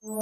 Hello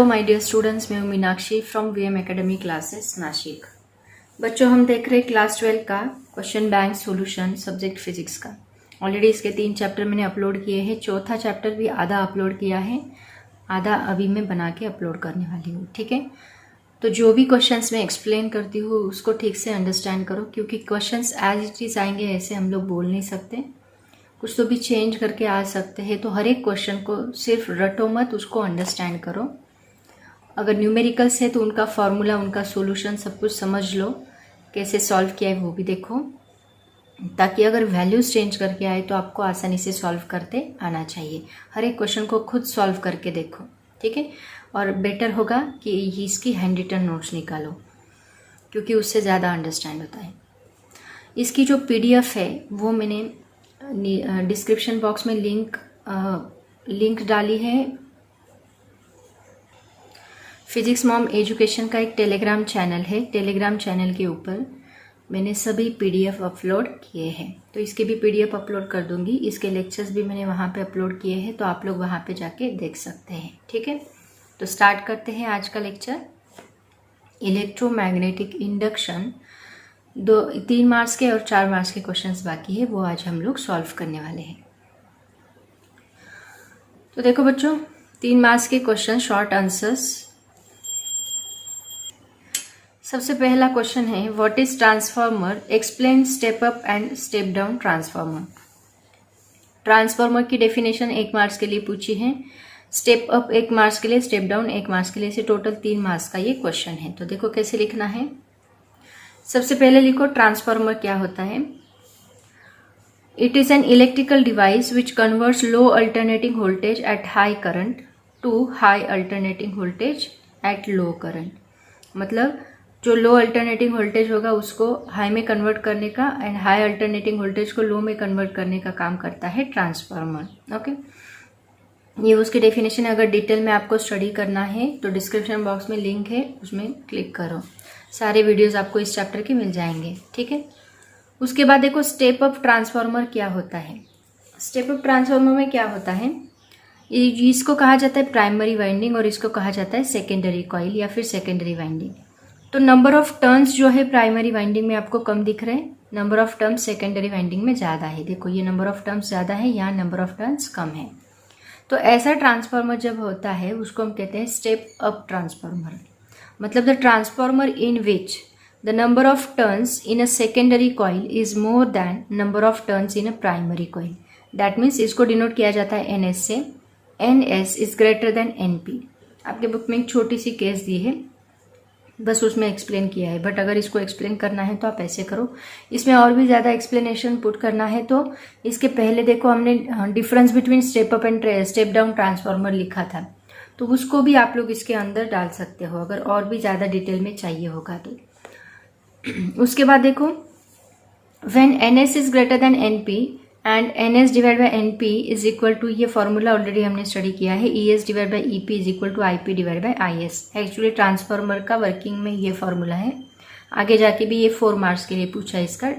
my dear students, मैं हूं Meenakshi from VM academy classes Nashik. बच्चों, हम देख रहे हैं क्लास 12 का question bank solution subject physics का। ऑलरेडी इसके 3 चैप्टर मैंने अपलोड किए हैं, चौथा चैप्टर भी आधा अपलोड किया है, आधा अभी मैं बना के अपलोड करने वाली हूँ। ठीक है, तो जो भी क्वेश्चंस मैं एक्सप्लेन करती हूँ उसको ठीक से अंडरस्टैंड करो, क्योंकि क्वेश्चंस एज इट इज आएंगे ऐसे हम लोग बोल नहीं सकते, कुछ तो भी चेंज करके आ सकते हैं। तो हर एक क्वेश्चन को सिर्फ रटो मत, उसको अंडरस्टैंड करो। अगर न्यूमेरिकल्स है तो उनका फॉर्मूला, उनका सॉल्यूशन सब कुछ समझ लो, कैसे सॉल्व किया है वो भी देखो, ताकि अगर वैल्यूज चेंज करके आए तो आपको आसानी से सॉल्व करते आना चाहिए। हर एक क्वेश्चन को खुद सॉल्व करके देखो, ठीक है। और बेटर होगा कि इसकी हैंड रिटन नोट्स निकालो, क्योंकि उससे ज़्यादा अंडरस्टैंड होता है। इसकी जो PDF है वो मैंने डिस्क्रिप्शन बॉक्स में लिंक डाली है। फिजिक्स मॉम एजुकेशन का एक टेलीग्राम चैनल है, टेलीग्राम चैनल के ऊपर मैंने सभी PDF अपलोड किए हैं, तो इसके भी PDF अपलोड कर दूंगी। इसके लेक्चर्स भी मैंने वहाँ पे अपलोड किए हैं, तो आप लोग वहाँ पे जाके देख सकते हैं। ठीक है, तो स्टार्ट करते हैं आज का लेक्चर। इलेक्ट्रोमैग्नेटिक इंडक्शन 3 मार्क्स के और 4 मार्क्स के क्वेश्चंस बाकी है, वो आज हम लोग सॉल्व करने वाले हैं। तो देखो बच्चों, 3 मार्क्स के क्वेश्चन, शॉर्ट आंसर्स। सबसे पहला क्वेश्चन है, what is transformer, explain step up and step down transformer. Transformer की डेफिनेशन 1 मार्क्स के लिए पूछी है, स्टेप अप 1 मार्क्स के लिए, स्टेप डाउन 1 मार्क्स के लिए, से टोटल 3 मार्क्स का ये क्वेश्चन है। तो देखो कैसे लिखना है। सबसे पहले लिखो ट्रांसफार्मर क्या होता है। It is an electrical device which converts low alternating voltage at high current to high alternating voltage at low current. मतलब जो लो अल्टरनेटिंग वोल्टेज होगा उसको हाई में कन्वर्ट करने का, एंड हाई अल्टरनेटिंग वोल्टेज को लो में कन्वर्ट करने का काम करता है ट्रांसफार्मर। ओके, ये उसकी डेफिनेशन है। अगर डिटेल में आपको स्टडी करना है तो डिस्क्रिप्शन बॉक्स में लिंक है, उसमें क्लिक करो, सारे वीडियोस आपको इस चैप्टर के मिल जाएंगे। ठीक है, उसके बाद देखो स्टेप अप ट्रांसफार्मर क्या होता है। स्टेप अप ट्रांसफार्मर में क्या होता है, इसको कहा जाता है प्राइमरी वाइंडिंग और इसको कहा जाता है सेकेंडरी कॉइल या फिर सेकेंडरी वाइंडिंग। तो नंबर ऑफ टर्न्स जो है प्राइमरी वाइंडिंग में आपको कम दिख रहे हैं, number of turns secondary winding में ज़्यादा है। देखो ये नंबर ऑफ टर्न्स ज़्यादा है, यहाँ नंबर ऑफ टर्न्स कम है। तो ऐसा ट्रांसफार्मर जब होता है उसको हम कहते हैं स्टेप अप ट्रांसफार्मर। मतलब the transformer in which the number of turns in a secondary coil is more than number of turns in a primary coil. That means इसको डिनोट किया जाता है NS से, NS is greater than NP। आपके book में एक छोटी सी case दी है, बस उसमें एक्सप्लेन किया है, बट अगर इसको एक्सप्लेन करना है तो आप ऐसे करो। इसमें और भी ज़्यादा एक्सप्लेनेशन पुट करना है तो इसके पहले देखो हमने difference between step up and step down transformer लिखा था, तो उसको भी आप लोग इसके अंदर डाल सकते हो अगर और भी ज़्यादा डिटेल में चाहिए होगा तो। उसके बाद देखो when NS is greater than NP and NS divide by NP is equal to, ये फॉर्मूला ऑलरेडी हमने स्टडी किया है, ES divide by EP is equal to IP divide by IS। Actually transformer का वर्किंग में ये formula है, आगे जाके भी ये 4 मार्क्स के लिए पूछा है इसका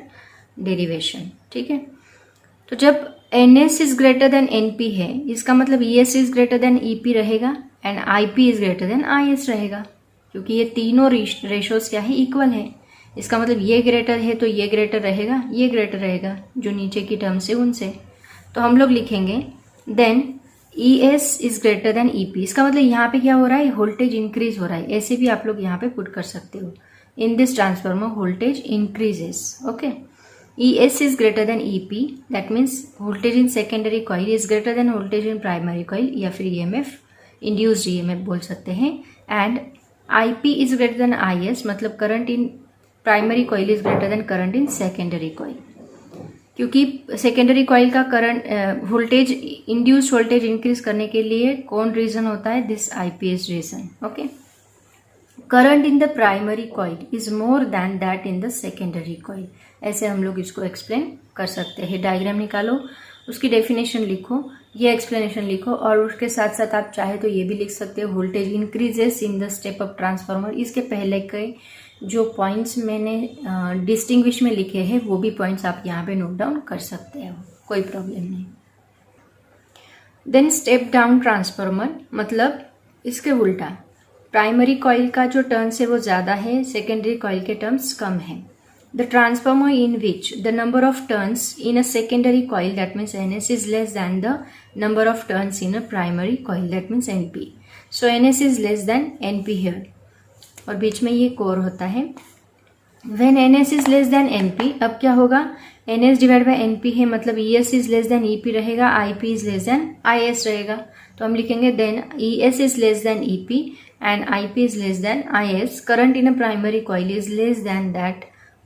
डेरिवेशन, ठीक है। तो जब NS is greater than NP है, इसका मतलब ES is greater than EP रहेगा and IP is greater then IS रहेगा, क्योंकि ये तीनों रेशोज क्या है, इक्वल है। इसका मतलब ये ग्रेटर है तो ये ग्रेटर रहेगा, ये ग्रेटर रहेगा, जो नीचे की टर्म से उनसे। तो हम लोग लिखेंगे then ES is greater than EP। इसका मतलब यहाँ पे क्या हो रहा है, वोल्टेज इंक्रीज हो रहा है, ऐसे भी आप लोग यहाँ पे पुट कर सकते हो। In this transformer voltage increases, okay. ES is greater than EP, that means voltage in secondary coil is greater than voltage in primary coil, या फिर EMF induced EMF बोल सकते हैं। And IP is greater than IS, मतलब current in primary coil is greater than current in secondary coil, क्योंकि secondary coil का current voltage induced voltage increase करने के लिए कौन रीजन होता है, this IPS reason, okay. Current in the primary coil is more than that in the secondary coil, ऐसे हम लोग इसको एक्सप्लेन कर सकते हैं। डायग्राम निकालो, उसकी डेफिनेशन लिखो, ये एक्सप्लेनेशन लिखो, और उसके साथ साथ आप चाहे तो ये भी लिख सकते हो voltage increases in the step up transformer. इसके पहले के जो पॉइंट्स मैंने डिस्टिंग्विश में लिखे हैं वो भी पॉइंट्स आप यहाँ पे नोट डाउन कर सकते हो, कोई प्रॉब्लम नहीं। देन स्टेप डाउन ट्रांसफार्मर मतलब इसके उल्टा, प्राइमरी कॉइल का जो टर्न्स है वो ज़्यादा है, सेकेंडरी कॉइल के टर्म्स कम है। The transformer in which the number of turns in a secondary coil, that means NS is less than the number of turns in a primary coil, that means NP। So NS is less than NP here, और बीच में ये core होता है। When NS is less then NP, अब क्या होगा, NS divide by NP है, मतलब ES is less than EP रहेगा, IP is less than IS रहेगा। तो हम लिखेंगे then ES is less than EP and IP is less than IS। Current in a primary coil is less than that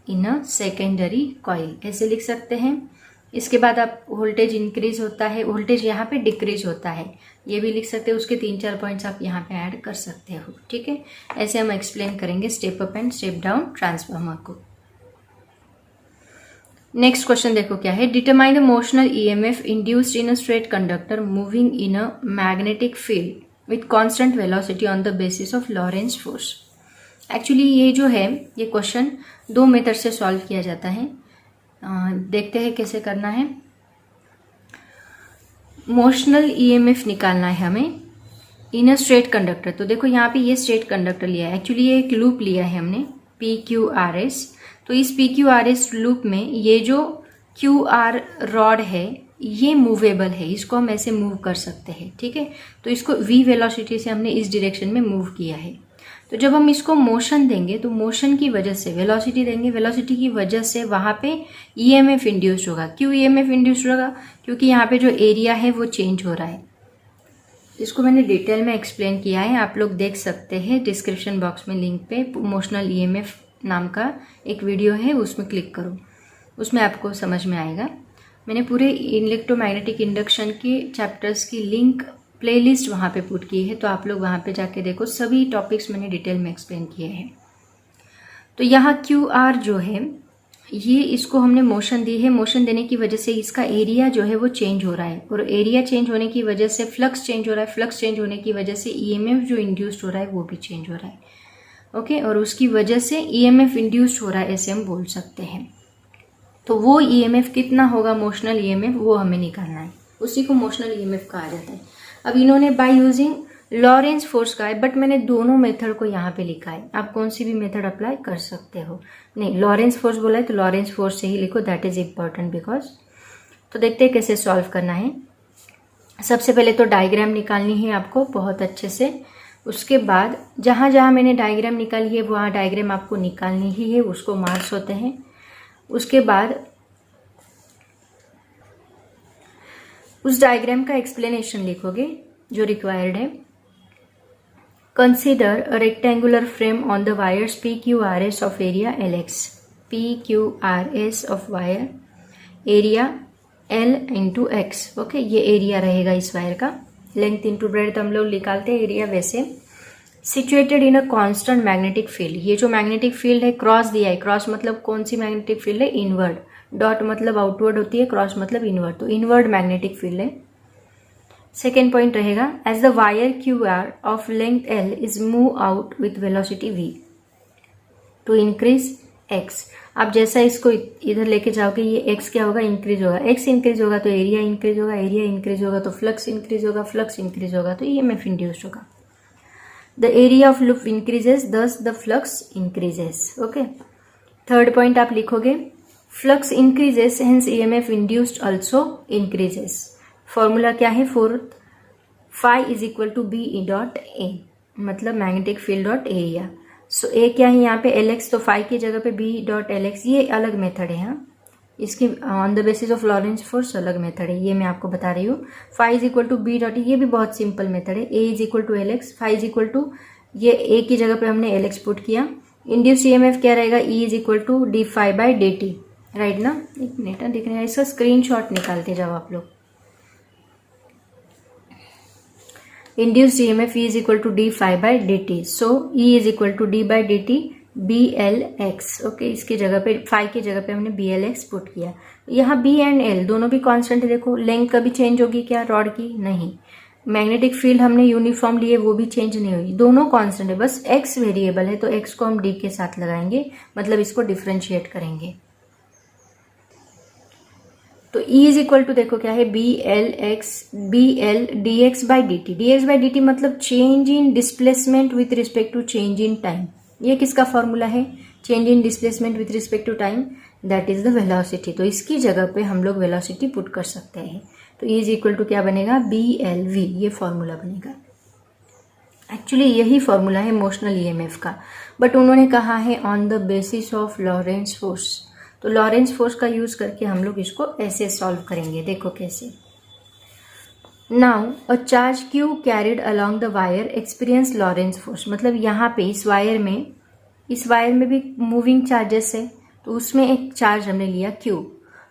in a secondary coil, ऐसे लिख सकते हैं। इसके बाद आप वोल्टेज इंक्रीज होता है, वोल्टेज यहाँ पे डिक्रीज होता है, ये भी लिख सकते हो। उसके 3-4 पॉइंट्स आप यहाँ पे ऐड कर सकते हो, ठीक है। ऐसे हम एक्सप्लेन करेंगे step up and step down transformer को। नेक्स्ट क्वेश्चन देखो क्या है, determine the motional EMF induced in a straight conductor moving in a magnetic field with constant velocity on the basis of Lorentz force. Actually ये जो है, ये question 2 method से solve किया जाता है। देखते हैं कैसे करना है। मोशनल EMF निकालना है हमें इन अ स्ट्रेट कंडक्टर। तो देखो यहाँ पे ये स्ट्रेट कंडक्टर लिया है, एक्चुअली ये एक लूप लिया है हमने PQRS। तो इस PQRS लूप में ये जो QR रॉड है ये मूवेबल है, इसको हम ऐसे मूव कर सकते हैं, ठीक है। तो इसको V वेलोसिटी से हमने इस डायरेक्शन में मूव किया है। तो जब हम इसको मोशन देंगे तो मोशन की वजह से वेलोसिटी देंगे, वेलोसिटी की वजह से वहाँ पे EMF इंड्यूस होगा। क्यों EMF इंड्यूस होगा, क्योंकि यहाँ पे जो एरिया है वो चेंज हो रहा है। इसको मैंने डिटेल में एक्सप्लेन किया है, आप लोग देख सकते हैं डिस्क्रिप्शन बॉक्स में लिंक पे। मोशनल EMF नाम का एक वीडियो है, उसमें क्लिक करो, उसमें आपको समझ में आएगा। मैंने पूरे इलेक्ट्रोमैग्नेटिक इंडक्शन के चैप्टर्स की लिंक प्लेलिस्ट वहाँ पे पुट की है, तो आप लोग वहाँ पे जाके देखो, सभी टॉपिक्स मैंने डिटेल में एक्सप्लेन किए हैं। तो यहाँ QR जो है ये, इसको हमने मोशन दी है, मोशन देने की वजह से इसका एरिया जो है वो चेंज हो रहा है, और एरिया चेंज होने की वजह से फ्लक्स चेंज हो रहा है, फ्लक्स चेंज होने की वजह से EMF जो इंड्यूस्ड हो रहा है वो भी चेंज हो रहा है, ओके। और उसकी वजह से EMF इंड्यूस्ड हो रहा है, ऐसे हम बोल सकते हैं। तो वो EMF कितना होगा, मोशनल EMF, वो हमें निकालना है, उसी को मोशनल EMF कहा जाता है। अब इन्होंने बाय यूजिंग लॉरेंस फोर्स का है, बट मैंने दोनों मेथड को यहाँ पे लिखा है, आप कौन सी भी मेथड अप्लाई कर सकते हो। नहीं, लॉरेंस फोर्स बोला है तो लॉरेंस फोर्स से ही लिखो, दैट इज इम्पॉर्टेंट बिकॉज। तो देखते हैं कैसे सॉल्व करना है। सबसे पहले तो डायग्राम निकालनी है आपको बहुत अच्छे से, उसके बाद जहाँ जहाँ मैंने डायग्राम निकाली है वहाँ डायग्राम आपको निकालनी ही है, उसको मार्क्स होते हैं। उसके बाद उस डायग्राम का एक्सप्लेनेशन लिखोगे जो रिक्वायर्ड है। Consider a rectangular frame on the wires PQRS of area LX. PQRS of wire area L into x. Okay, ये एरिया रहेगा इस वायर का. लेंथ इंटू ब्रेड्थ हम लोग निकालते हैं एरिया वैसे. Situated in a constant magnetic field. ये जो मैग्नेटिक फील्ड है क्रॉस दिया है. क्रॉस मतलब कौन सी मैग्नेटिक फील्ड है? इनवर्ड. डॉट मतलब आउटवर्ड होती है, क्रॉस मतलब इनवर्ड. तो इनवर्ड मैग्नेटिक फील्ड है. सेकेंड पॉइंट रहेगा as the wire QR of length L is move out with velocity V to increase X. आप जैसा इसको इधर लेके जाओगे ये X क्या होगा? इंक्रीज होगा. X इंक्रीज होगा तो एरिया इंक्रीज होगा. एरिया इंक्रीज होगा तो फ्लक्स इंक्रीज होगा. फ्लक्स इंक्रीज होगा तो EMF इंड्यूस्ड होगा. The area of loop increases thus the flux increases. Okay, third point आप लिखोगे flux increases hence EMF induced also increases. Formula क्या है? Fourth, phi is equal to B dot A मतलब magnetic field dot area. So A क्या है यहाँ पे? LX. तो फाई की जगह पे B डॉट LX. ये अलग मेथड है. हाँ, इसकी on the basis of Lorentz force अलग मेथड है, ये मैं आपको बता रही हूँ. Phi is equal to B dot. ये भी बहुत सिंपल मेथड है. A is equal to LX. Phi is equal to ये A की जगह पे हमने LX पुट किया. इंड्यूस EMF क्या रहेगा? E is equal to D phi by D T. Right ना? एक मिनट दिख रहा है, इसका स्क्रीनशॉट निकालते जाओ आप लोग. Induced EMF E is equal to d phi by dt. So E is equal to d by dt BLX. Okay, इसकी जगह पे phi की जगह पे हमने BLX पुट किया. यहाँ B एंड L दोनों भी कांस्टेंट है. देखो लेंथ कभी चेंज होगी क्या रॉड की? नहीं. मैग्नेटिक फील्ड हमने यूनिफॉर्म लिए, वो भी चेंज नहीं हुई. दोनों कांस्टेंट है, बस X वेरिएबल है तो X को हम D के साथ लगाएंगे, मतलब इसको डिफ्रेंशिएट करेंगे. तो E इज इक्वल टू देखो क्या है? BL dx by D T. dx by D T मतलब change in displacement with respect to change in time. ये किसका फॉर्मूला है? Change in displacement with respect to time, that is the velocity. तो इसकी जगह पे हम लोग वेलोसिटी पुट कर सकते हैं. तो E इज इक्वल टू क्या बनेगा? BLV. ये फॉर्मूला बनेगा. एक्चुअली यही फॉर्मूला है मोशनल EMF का, बट उन्होंने कहा है on the basis of Lorentz force. तो लॉरेंस फोर्स का यूज करके हम लोग इसको ऐसे सॉल्व करेंगे. देखो कैसे. Now a charge Q carried along the wire experience Lawrence force. मतलब यहाँ पे इस वायर में भी मूविंग चार्जेस है, तो उसमें एक चार्ज हमने लिया Q.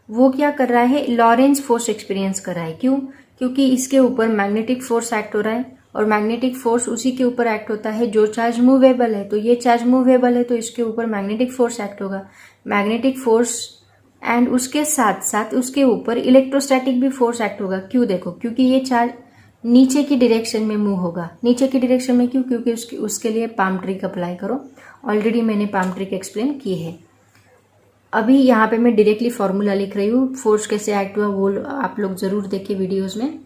वो क्या कर रहा है? लॉरेंस फोर्स एक्सपीरियंस कर रहा है. क्यों? क्योंकि इसके ऊपर मैग्नेटिक फोर्स एक्ट हो रहा है, और मैग्नेटिक फोर्स उसी के ऊपर एक्ट होता है जो चार्ज मूवेबल है. तो ये चार्ज मूवेबल है तो इसके ऊपर मैग्नेटिक फोर्स एक्ट होगा. मैग्नेटिक फोर्स एंड उसके साथ साथ उसके ऊपर इलेक्ट्रोस्टैटिक भी फोर्स एक्ट होगा. क्यों? देखो, क्योंकि ये चार्ज नीचे की डायरेक्शन में मूव होगा. नीचे की डायरेक्शन में क्यों? क्योंकि उसके लिए पाम ट्रिक अप्लाई करो. ऑलरेडी मैंने पाम ट्रिक एक्सप्लेन की है. अभी यहाँ पे मैं डायरेक्टली फॉर्मूला लिख रही हूँ. फोर्स कैसे एक्ट हुआ वो आप लोग जरूर देखिए वीडियोज में.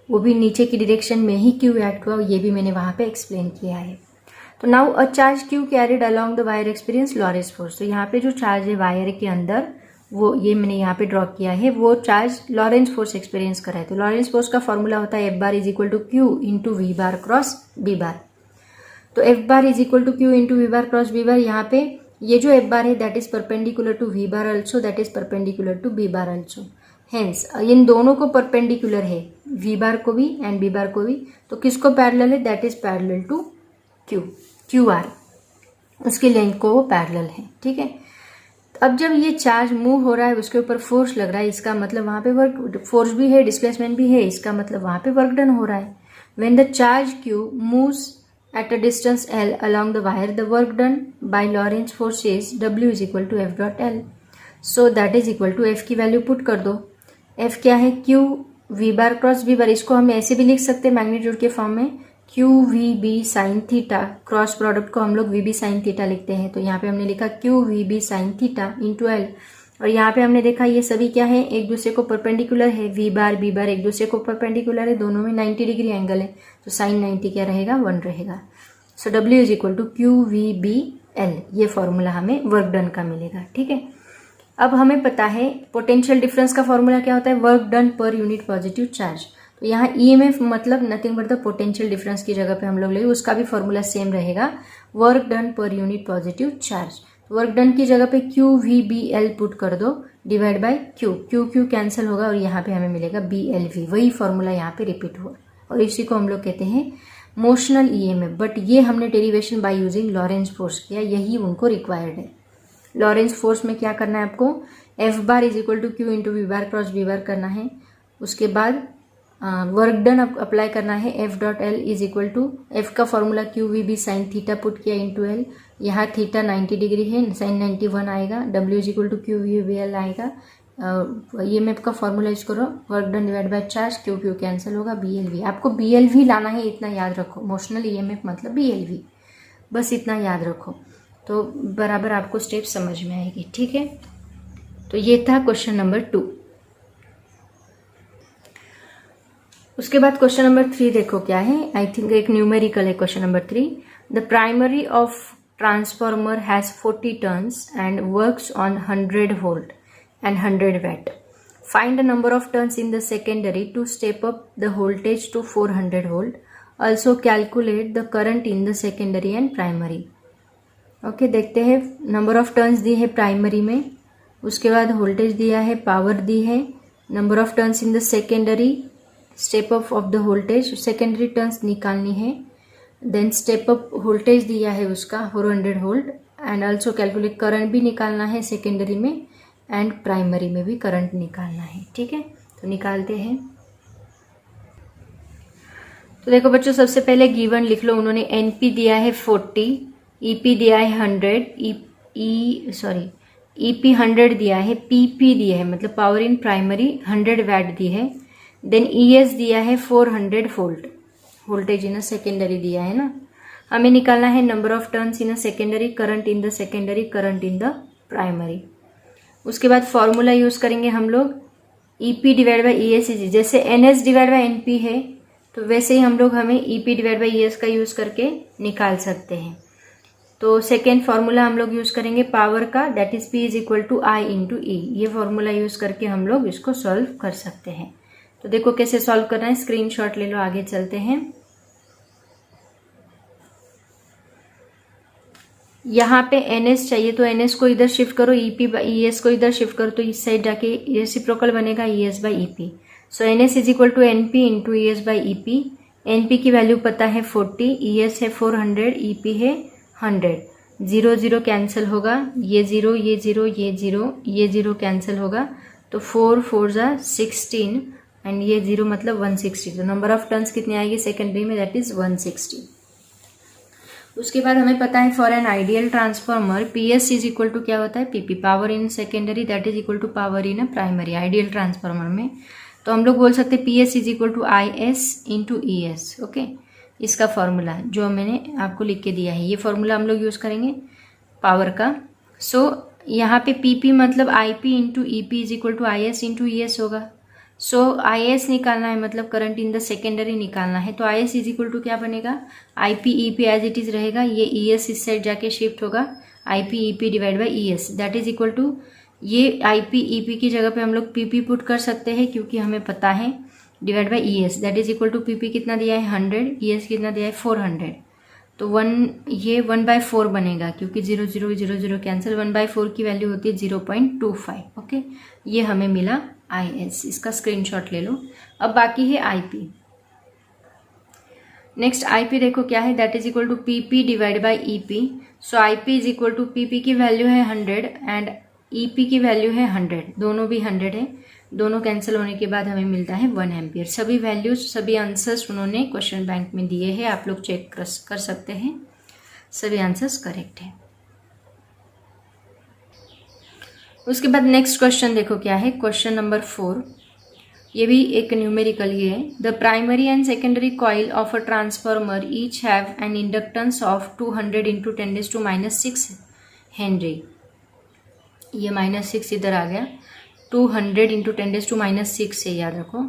वो भी नीचे की डायरेक्शन में ही क्यों एक्ट हुआ ये भी मैंने वहां पे एक्सप्लेन किया है. तो now a charge Q carried along the wire experience Lawrence force. तो यहाँ पे जो चार्ज है वायर के अंदर, वो ये मैंने यहाँ पे ड्रॉ किया है, वो चार्ज लॉरेंस फोर्स एक्सपीरियंस कर रहा है. तो लॉरेंस फोर्स का फॉर्मूला होता है F bar is equal to Q into V bar cross B bar. तो F bar is equal to Q into V bar cross B bar. यहाँ पे ये जो F बार है that is perpendicular to V bar also, that is perpendicular to B bar also. Hence इन दोनों को perpendicular है, V बार को भी एंड B बार को भी. तो किसको पैरेलल है? That is parallel to QR. उसकी लेंथ को वो पैरेलल है. ठीक है. अब जब ये चार्ज मूव हो रहा है, उसके ऊपर फोर्स लग रहा है, इसका मतलब वहां पे वर्क फोर्स भी है, डिस्प्लेसमेंट भी है, इसका मतलब वहां पे वर्क डन हो रहा है. When the charge Q moves at a distance L along the wire, the work done by Lorentz force is W is equal to F dot L. So that is equal to F की value put कर दो. F क्या है? Q V bar cross B बार. इसको हम ऐसे भी लिख सकते हैं मैग्नीट्यूड के फॉर्म में, Q V B sine theta. Cross product को हम लोग V B साइन थीटा लिखते हैं. तो यहाँ पे हमने लिखा Q V B sine theta into L. और यहाँ पे हमने देखा ये सभी क्या है? एक दूसरे को परपेंडिकुलर है. V बार B बार एक दूसरे को परपेंडिकुलर है, दोनों में 90 डिग्री एंगल है. तो साइन 90 क्या रहेगा? 1 रहेगा. So W is equal to Q V B L. ये फॉर्मूला हमें वर्क डन का मिलेगा. ठीक है. अब हमें पता है पोटेंशियल डिफरेंस का फॉर्मूला क्या होता है? Work done per unit positive charge. तो यहाँ EMF मतलब nothing but the potential difference की जगह पे हम लोग लेंगे, उसका भी फॉर्मूला सेम रहेगा, work done per unit positive charge. Work done की जगह पे Q V B L put कर दो divide by Q. Q cancel होगा और यहाँ पे हमें मिलेगा BLV. वही फॉर्मूला यहाँ पे रिपीट हुआ और इसी को हम लोग कहते हैं मोशनल ईएमएफ, बट ये हमने derivation by using Lorentz force किया, यही उनको रिक्वायर्ड है। लॉरेंज फोर्स में क्या करना है आपको, F bar is equal to Q into V bar cross V bar करना है। उसके बाद वर्क डन अप्लाई करना है, F dot L is equal to, F का formula Q V B sine theta put किया इंटू एल, यहाँ theta 90 degree है, साइन 91 आएगा, W is equal to Q V B L आएगा। ईएमएफ का formula use करो, work done divide by charge, Q Q cancel होगा, BLV. आपको BLV लाना है, इतना याद रखो, मोशनल ईएमएफ मतलब बीएलवी, बस इतना याद रखो तो बराबर आपको स्टेप समझ में आएगी। ठीक है, तो ये था क्वेश्चन नंबर 2। उसके बाद क्वेश्चन नंबर 3 देखो क्या है, आई थिंक एक न्यूमेरिकल है question number 3। The primary of transformer has 40 turns and works on 100 volt and 100 watt. Find the number of turns in the secondary to step up the voltage to 400 volt. Also calculate the current in the secondary and primary. Okay देखते हैं, number of turns दी है primary में, उसके बाद voltage दिया है, power दी है, number of turns in the secondary, step up of the voltage, secondary turns निकालनी है, देन स्टेप अप वोल्टेज दिया है उसका 400 volt, and also calculate current भी निकालना है सेकेंडरी में एंड प्राइमरी में भी करंट निकालना है। ठीक है, तो निकालते हैं। तो देखो बच्चों, सबसे पहले गिवन लिख लो, उन्होंने एनपी दिया है 40, ईपी दिया है 100, ईपी 100 दिया है, पीपी दिया है मतलब पावर इन प्राइमरी 100 वैट दी है, देन ईएस दिया है 400 वोल्ट, वोल्टेज इन सेकेंडरी दिया है ना। हमें निकालना है number of turns in secondary, current in the secondary, current in the primary. उसके बाद फॉर्मूला यूज करेंगे हम लोग, ईपी डिवाइड बाई ईएस, जैसे एनएस डिवाइड बाई एनपी है तो वैसे ही हम लोग हमें ईपी डिवाइड बाई ईएस का यूज करके निकाल सकते हैं। तो सेकेंड फॉर्मूला हम लोग यूज करेंगे पावर का, that is P is equal to I into E. ये फॉर्मूला यूज करके हम लोग इसको सॉल्व कर सकते हैं। तो देखो कैसे सॉल्व करना है, स्क्रीनशॉट ले लो, आगे चलते हैं। यहाँ पे एनएस चाहिए तो एनएस को इधर शिफ्ट करो, ईपी बाई ईएस को इधर शिफ्ट करो, तो इस साइड जाके रेसिप्रोकल बनेगा ES by EP. So NS is equal to NP into ES by EP. NP की वैल्यू पता है 40, ईएस है 400, ईपी है 100। 0 0 कैंसिल होगा, ये 0 ये 0 ये 0 ये 0 कैंसिल होगा, तो 4 4 जा 16 एंड ये 0 मतलब 160। तो नंबर ऑफ टर्न्स कितनी आएगी सेकेंडरी में, दैट इज 160। उसके बाद हमें पता है for an ideal transformer PS is equal to क्या होता है, PP, power in secondary that is equal to power in primary. Ideal transformer में तो हम लोग बोल सकते हैं PS is equal to I S into E S. Okay, इसका फॉर्मूला जो मैंने आपको लिख के दिया है, ये फॉर्मूला हम लोग यूज करेंगे पावर का। सो यहाँ पे पीपी मतलब IP into EP is equal to I S into E S होगा। सो आई एस निकालना है मतलब करंट इन द सेकेंडरी निकालना है, तो I S is equal to क्या बनेगा, I P E P as it is रहेगा, ये ई एस इस साइड जाके शिफ्ट होगा, I P E P divide by E S that is equal to, ये आई पी ई पी की जगह पे हम लोग पी पी पुट कर सकते हैं क्योंकि हमें पता है, divide by E S that is equal to, P P कितना दिया है 100, ई एस कितना दिया है 400, तो 1/4 बनेगा क्योंकि 0 0 0 0 कैंसिल, 1/4 की वैल्यू होती है 0.25। ओके, ये हमें मिला आई एस, इसका स्क्रीनशॉट ले लो। अब बाकी है I P. Next I P देखो क्या है, that is equal to P P divide by E P. So I P is equal to, P P की वैल्यू है 100 एंड ई पी की वैल्यू है 100, दोनों भी 100 है, दोनों कैंसिल होने के बाद हमें मिलता है 1 एम्पियर। सभी वैल्यूज सभी आंसर्स उन्होंने क्वेश्चन बैंक में दिए हैं, आप लोग चेक कर सकते हैं, सभी आंसर्स करेक्ट है। उसके बाद नेक्स्ट क्वेश्चन देखो क्या है, क्वेश्चन नंबर 4, ये भी एक न्यूमेरिकल ही है। The primary and secondary coil of a transformer each have an inductance of 200 into 10⁻⁶ Henry. ये -6 इधर आ गया, 200 इंटू 10⁻⁶ है, याद रखो।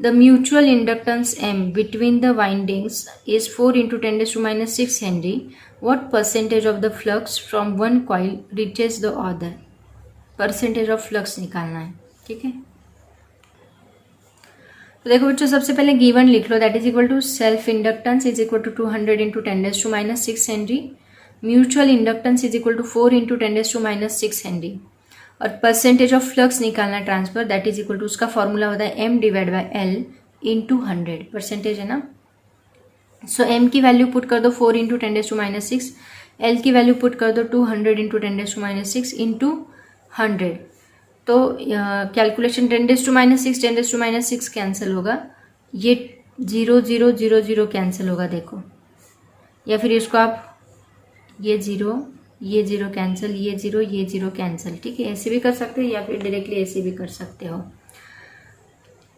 The mutual inductance M between the windings is 4 into 10⁻⁶ henry. What percentage of the flux from one coil reaches the other. Percentage of flux निकालना है, ठीक है। तो देखो बच्चों, सबसे पहले गिवन लिख लो, that is equal to self inductance is equal to 200 into 10⁻⁶ henry. Mutual inductance is equal to 4 into 10⁻⁶ henry. और परसेंटेज ऑफ फ्लक्स निकालना transfer, that is equal to, उसका फॉर्मूला होता है m divide by l into 100, percentage है ना, so m की value put कर दो 4 इंटू 10⁻⁶, l की वैल्यू पुट कर दो 200 इंटू 10⁻⁶ इंटू 100। तो कैलकुलेशन 10⁻⁶, 10⁻⁶ कैंसिल होगा, ये 0 0 0 0 कैंसिल होगा देखो, या फिर इसको आप ये 0 कैंसिल, ये 0 कैंसिल, ठीक है। ऐसे भी कर सकते हो या फिर डायरेक्टली ऐसे भी कर सकते हो,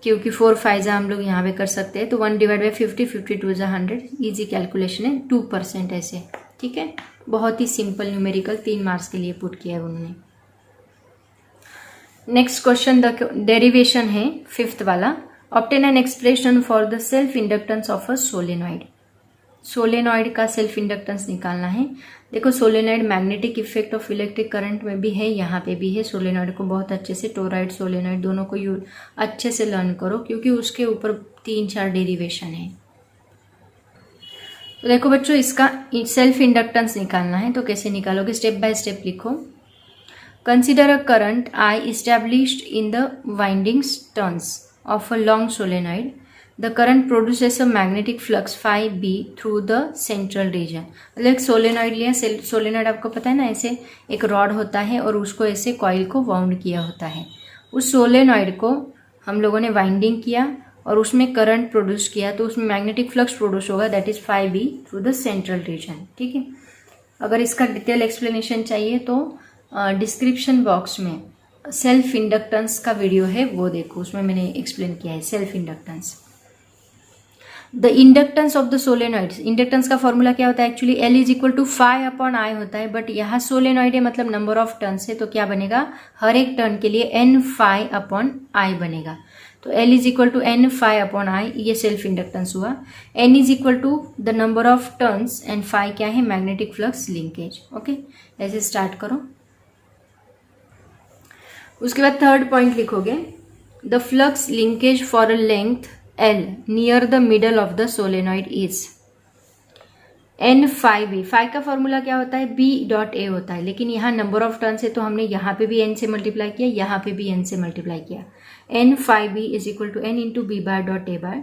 क्योंकि 4 5 हम लोग यहाँ पे कर सकते हैं। तो 1/50, 52 = 100, ईजी कैलकुलेशन है, 2% ऐसे, ठीक है। बहुत ही सिंपल न्यूमेरिकल 3 मार्क्स के लिए पुट किया है उन्होंने। नेक्स्ट क्वेश्चन द डेरिवेशन है 5th वाला। Obtain an expression for the self inductance of a solenoid. Solenoid का सेल्फ इंडक्टेंस निकालना है। देखो solenoid magnetic effect of electric current में भी है, यहाँ पे भी है। सोलेनॉइड को बहुत अच्छे से, टोरॉइड सोलेनॉइड दोनों को अच्छे से लर्न करो, क्योंकि उसके ऊपर 3-4 डेरिवेशन है। तो देखो बच्चों, इसका सेल्फ इंडक्टेंस निकालना है, तो कैसे निकालोगे, स्टेप बाय स्टेप लिखो। Consider a current I established in the windings turns of a long solenoid. The current produces a magnetic flux phi b through the central region. मतलब एक सोलेनॉइड लिया, solenoid आपको पता है ना, ऐसे एक रॉड होता है और उसको ऐसे कॉइल को वाउंड किया होता है। उस सोलेनॉइड को हम लोगों ने वाइंडिंग किया और उसमें करंट प्रोड्यूस किया, तो उसमें मैग्नेटिक फ्लक्स प्रोड्यूस होगा, that is phi b through the central region, ठीक है। अगर इसका डिटेल एक्सप्लेनेशन चाहिए तो डिस्क्रिप्शन बॉक्स में सेल्फ इंडक्टेंस का वीडियो है, वो देखो, उसमें मैंने एक्सप्लेन किया है self inductance. The inductance of the solenoids, inductance का फॉर्मूला क्या होता है एक्चुअली, L = phi/I होता है, बट यहाँ सोलेनॉइड है मतलब नंबर ऑफ टर्न्स है, तो क्या बनेगा, हर एक टर्न के लिए N phi/I बनेगा। तो L = N phi/I, ये सेल्फ इंडक्टेंस हुआ। N = the number of turns and phi क्या है, मैग्नेटिक फ्लक्स लिंकेज। ओके, ऐसे स्टार्ट करो। उसके बाद 3rd पॉइंट लिखोगे, the flux linkage for a length L near the middle of the solenoid is N phi b। phi का formula क्या होता है, B.A होता है, लेकिन यहाँ नंबर ऑफ टर्न्स है तो हमने यहाँ पे भी N से मल्टीप्लाई किया, यहाँ पे भी N से मल्टीप्लाई किया। N phi b = N × B/A/।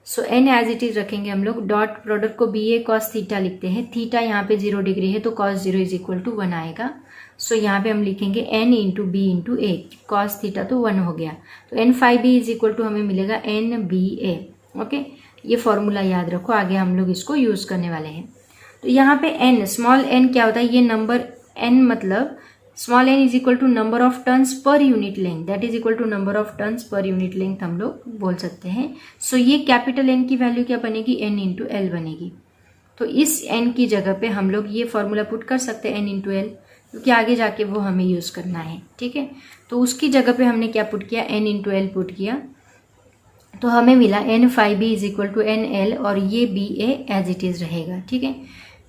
So N as it is रखेंगे हम लोग, डॉट प्रोडक्ट को BA cos थीटा लिखते हैं, थीटा यहाँ पे 0 डिग्री है तो cos 0 = 1 आएगा। सो यहाँ पे हम लिखेंगे N × B × A, cos theta तो 1 हो गया, तो N phi b = हमें मिलेगा NBA। ओके, ये फॉर्मूला याद रखो, आगे हम लोग इसको यूज करने वाले हैं। तो यहाँ पे N, स्मॉल n क्या होता है, ये नंबर N मतलब small n = number of turns per unit length, that is equal to number of turns per unit length हम लोग बोल सकते हैं। सो ये कैपिटल N की वैल्यू क्या बनेगी, N × L बनेगी। तो इस N की जगह पे हम लोग ये फॉर्मूला पुट कर सकते हैं N × L, क्योंकि आगे जाके वो हमें यूज करना है, ठीक है। तो उसकी जगह पे हमने क्या पुट किया, N × L पुट किया, तो हमें मिला N phi b = NL, और ये BA एज इट इज रहेगा, ठीक है।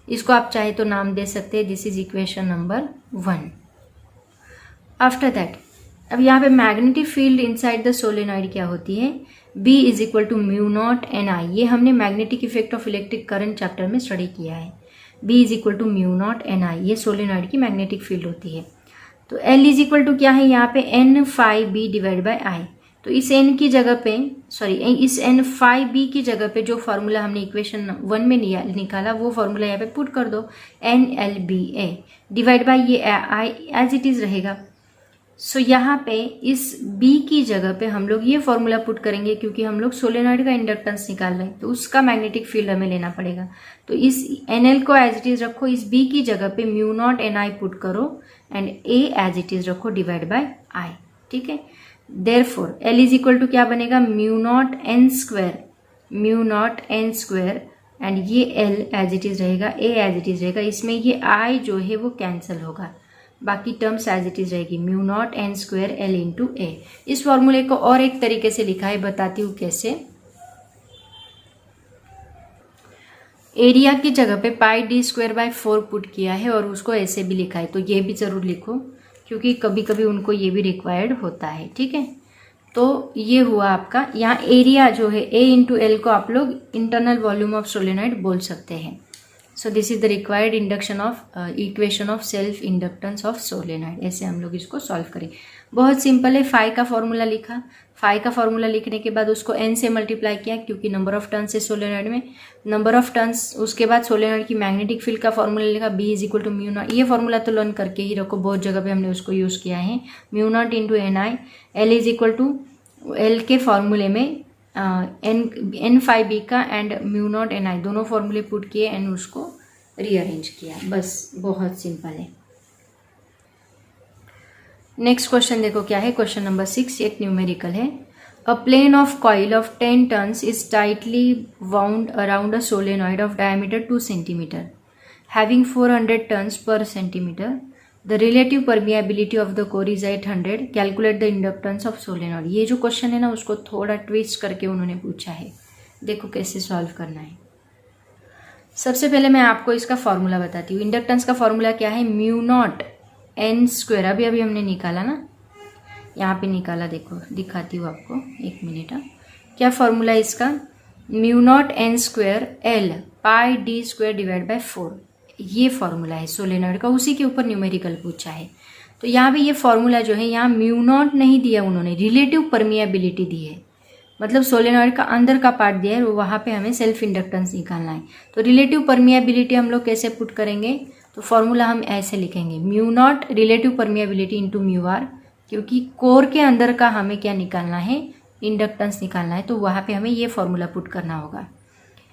इसको आप चाहे तो नाम दे सकते हैं, this is equation number 1। After that, अब यहाँ पे magnetic field inside the solenoid क्या होती है, B = μ0 NI। ये हमने magnetic effect of electric current chapter में स्टडी किया है। B = μ0 NI, ये सोलेनॉइड की मैग्नेटिक फील्ड होती है। तो L = क्या है यहाँ पे, N phi b/I। तो इस N की जगह पे, इस N phi b की जगह पे जो फॉर्मूला हमने इक्वेशन 1 में निकाला, वो फॉर्मूला यहाँ पे पुट कर दो, NLBA / ये I एज इट इज रहेगा। सो यहाँ पे इस B की जगह पे हम लोग ये फॉर्मूला पुट करेंगे, क्योंकि हम लोग सोलेनॉइड का इंडक्टेंस निकाल रहे हैं, तो उसका मैग्नेटिक फील्ड हमें लेना पड़ेगा। तो इस NL को एज इट इज रखो, इस B की जगह पे μ0 NI पुट करो, and A as it is रखो / I, ठीक है। देयरफॉर L = क्या बनेगा, μ0 n², एंड ये L एज इट इज रहेगा, A एज इट इज रहेगा। इसमें ये I जो है वो कैंसिल होगा, बाकी टर्म्स एज इट इज रहेगी, μ0 n² L × A। इस फॉर्मूले को और एक तरीके से लिखा है, बताती हूँ कैसे। एरिया की जगह पे πd²/4 पुट किया है, और उसको ऐसे भी लिखा है, तो ये भी जरूर लिखो, क्योंकि कभी कभी उनको ये भी रिक्वायर्ड होता है, ठीक है। तो ये हुआ आपका, यहाँ एरिया जो है A × L को आप लोग इंटरनल वॉल्यूम ऑफ सोलेनॉइड बोल सकते हैं। So this is the required induction of equation of self inductance of solenoid. ऐसे हम लोग इसको सॉल्व करें। बहुत सिंपल है। फाई का फॉर्मूला लिखा, फाई का फॉर्मूला लिखने के बाद उसको एन से मल्टीप्लाई किया क्योंकि नंबर ऑफ टर्न्स है सोलेनॉइड में, नंबर ऑफ टर्न्स। उसके बाद सोलेनॉइड की मैग्नेटिक फील्ड का फॉर्मूला लिखा, B is equal to mu naught. ये फॉर्मूला तो लर्न करके ही रखो, बहुत जगह पे हमने उसको यूज़ किया है। Mu naught into N I, L is equal to L के फॉर्मूले में एन फाई बी का and mu naught N I दोनों फॉर्मूले पुट किए एंड उसको रीअरेंज किया। बस बहुत सिंपल है। नेक्स्ट क्वेश्चन देखो क्या है। क्वेश्चन नंबर 6 एक न्यूमेरिकल है। A plane of coil of 10 turns is tightly wound around a solenoid of diameter 2 centimetre having 400 turns per centimetre. The relative permeability of the core is 800। Calculate the inductance of solenoid. ये जो question है ना उसको थोड़ा twist करके उन्होंने पूछा है। देखो कैसे सॉल्व करना है। सबसे पहले मैं आपको इसका फॉर्मूला बताती हूँ। इंडक्टेंस का फॉर्मूला क्या है, म्यू नॉट एन स्क्वायर। अभी हमने निकाला ना, यहाँ पे निकाला, देखो दिखाती हूँ आपको, एक मिनट। क्या फॉर्मूला है इसका, mu naught N square L pi D square divide by 4। ये फॉर्मूला है सोलेनॉइड का, उसी के ऊपर न्यूमेरिकल पूछा है। तो यहाँ पे ये फॉर्मूला जो है, यहाँ म्यू नॉट नहीं दिया उन्होंने, रिलेटिव परमिएबिलिटी दी है। मतलब सोलेनॉइड का अंदर का पार्ट दिया है, वहाँ पे हमें सेल्फ इंडक्टेंस निकालना है। तो रिलेटिव परमिएबिलिटी हम लोग कैसे पुट करेंगे, तो फॉर्मूला हम ऐसे लिखेंगे, mu naught relative permeability into mu R, क्योंकि कोर के अंदर का हमें क्या निकालना है, इंडक्टेंस निकालना है। तो वहाँ पे हमें ये फॉर्मूला पुट करना होगा।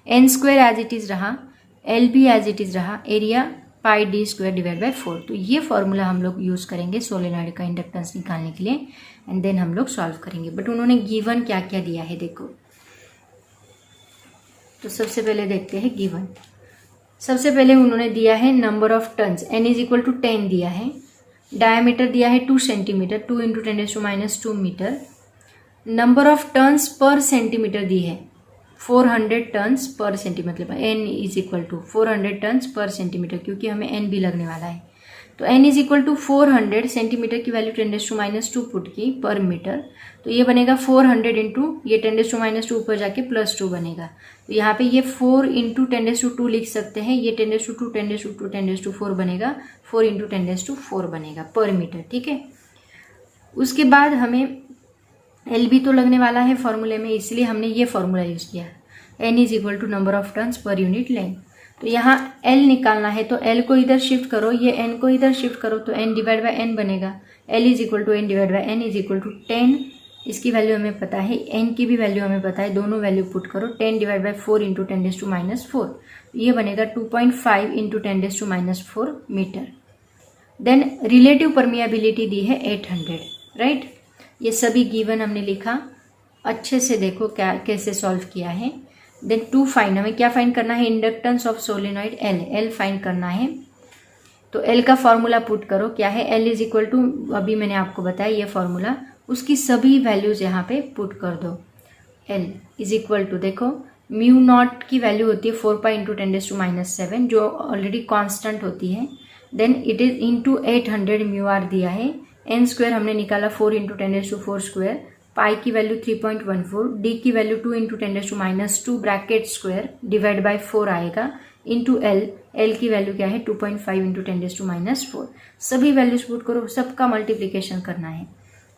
N square as it is रहा, एल भी एज इट इज़ रहा, area pi D square divide by 4। तो ये फॉर्मूला हम लोग यूज़ करेंगे सोलेनॉइड का इंडक्टेंस निकालने के लिए एंड देन हम लोग सॉल्व करेंगे। बट उन्होंने गिवन क्या क्या दिया है देखो। तो सबसे पहले देखते हैं गिवन। सबसे पहले उन्होंने दिया है number of turns, N is equal to 10 दिया है। डायमीटर दिया है 2 centimetre, 2 into 10⁻² metre. Number of turns per centimetre दी है 400 टर्न्स पर सेंटीमीटर, मतलब N is equal to 400 turns per centimetre, क्योंकि हमें एन भी लगने वाला है। तो N is equal to 400, centimetre की वैल्यू 10⁻² पुट की पर मीटर। तो ये बनेगा 400 इंटू ये 10⁻² ऊपर जाके +2 बनेगा। तो यहाँ पे ये 4 इंटू 10⁻² लिख सकते हैं, ये 10⁻², 10⁻², 10⁻4 बनेगा, 4 इंटू 10⁻4 बनेगा पर मीटर। ठीक है। उसके बाद हमें एल भी तो लगने वाला है फॉर्मूले में, इसलिए हमने ये फॉर्मूला यूज़ किया, N is equal to number of turns per unit length. तो यहाँ एल निकालना है, तो एल को इधर शिफ्ट करो, ये एन को इधर शिफ्ट करो, तो एन डिवाइड बाय एन बनेगा। L is equal to N divide by N is equal to 10। इसकी वैल्यू हमें पता है, एन की भी वैल्यू हमें पता है, दोनों वैल्यू पुट करो। 10 डिवाइड बाय 4 इंटू 10⁻⁻4, ये बनेगा 2.5 into 10⁻⁻4 metre. Then relative permeability दी है 800, राइट। ये सभी गिवन हमने लिखा, अच्छे से देखो क्या कैसे सॉल्व किया है। देन टू फाइंड, हमें क्या फाइंड करना है, inductance of solenoid L find करना है। तो एल का फॉर्मूला पुट करो, क्या है, एल इज इक्वल टू, अभी मैंने आपको बताया ये फॉर्मूला, उसकी सभी वैल्यूज यहाँ पे पुट कर दो। एल इज इक्वल टू, देखो म्यू नॉट की वैल्यू होती है 4 पाई इंटू 10⁻⁻7 जो ऑलरेडी कॉन्स्टेंट होती है। Then it is into 800 mu R दिया है। एन स्क्वायर हमने निकाला 4 इंटू 10⁻4 स्क्वायर, पाई की वैल्यू 3.14, डी की value 2 into 10⁻² bracket square divide by 4 आएगा, इंटू एल की वैल्यू क्या है 2.5 इंटू 10⁻4। सभी वैल्यूज पुट करो, सबका मल्टीप्लीकेशन करना है।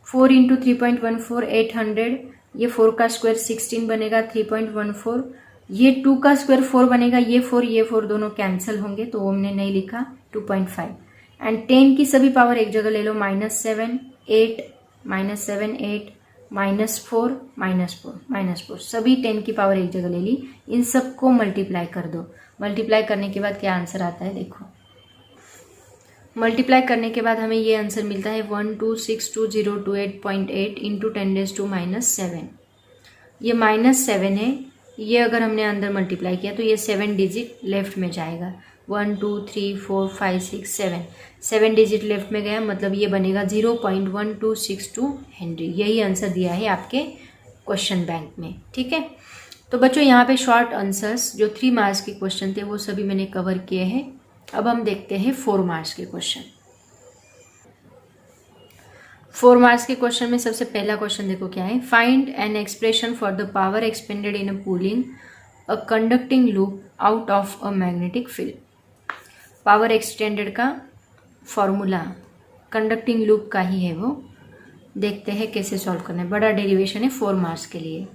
4 इंटू 3.14 800, ये 4 का स्क्वायर 16 बनेगा 3.14, ये 2 का स्क्वायर 4 बनेगा, ये 4 दोनों कैंसिल होंगे तो हमने नहीं लिखा 2.5। एंड 10 की सभी पावर एक जगह ले लो, -7 8 -7 8 -4 -4 सभी 10 की पावर एक जगह ले ली। इन सबको मल्टीप्लाई कर दो। मल्टीप्लाई करने के बाद क्या आंसर आता है देखो। मल्टीप्लाई करने के बाद हमें ये आंसर मिलता है 1262028.8 इंटू 10⁻⁻7। ये -7 है, ये अगर हमने अंदर मल्टीप्लाई किया तो ये 7 डिजिट लेफ्ट में जाएगा। 1 2 3 4 5 6 7 डिजिट लेफ्ट में गया, मतलब ये बनेगा 0.1262 हेनरी। यही आंसर दिया है आपके क्वेश्चन बैंक में। ठीक है, तो बच्चों यहाँ पे शॉर्ट आंसर्स जो 3 मार्क्स के क्वेश्चन थे वो सभी मैंने कवर किए हैं। अब हम देखते हैं 4 मार्क्स के क्वेश्चन। 4 मार्क्स के क्वेश्चन में सबसे पहला क्वेश्चन देखो क्या है, find an expression for the power expanded in a pulling a conducting loop out of a magnetic field. Power extended का फॉर्मूला कंडक्टिंग लूप का ही है, वो देखते हैं कैसे सॉल्व करना है। बड़ा डेरिवेशन है 4 मार्क्स के लिए।